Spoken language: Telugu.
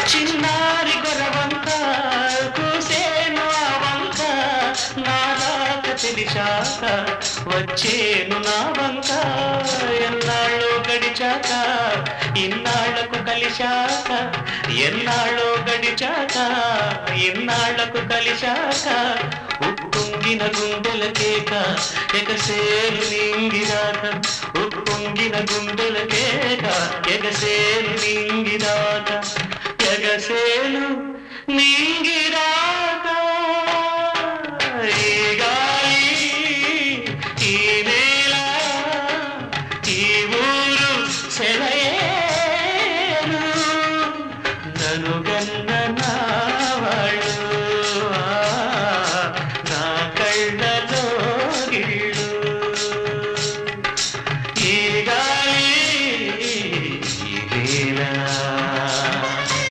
చిన్నారి గొరవంక కూసేను ఆ వంక నారాక తెలిసాక వచ్చేను నా వంక ఎన్నాళ్ళో గడిచాక ఇన్నాళ్లకు కలిశాక ఎన్నాళ్ళో గడిచాక ఇన్నాళ్లకు కలిశాక ఉప్పొంగిన గుండెల కేక ఎగసేను నింగిరాక ఉప్పొంగిన గుండెల కేక ఎగసేను నింగిరాక ఎగసేను నింగిరాక ఈ గాలి ఈ నేల ఈ ఊరు సెలయేరు నన్ను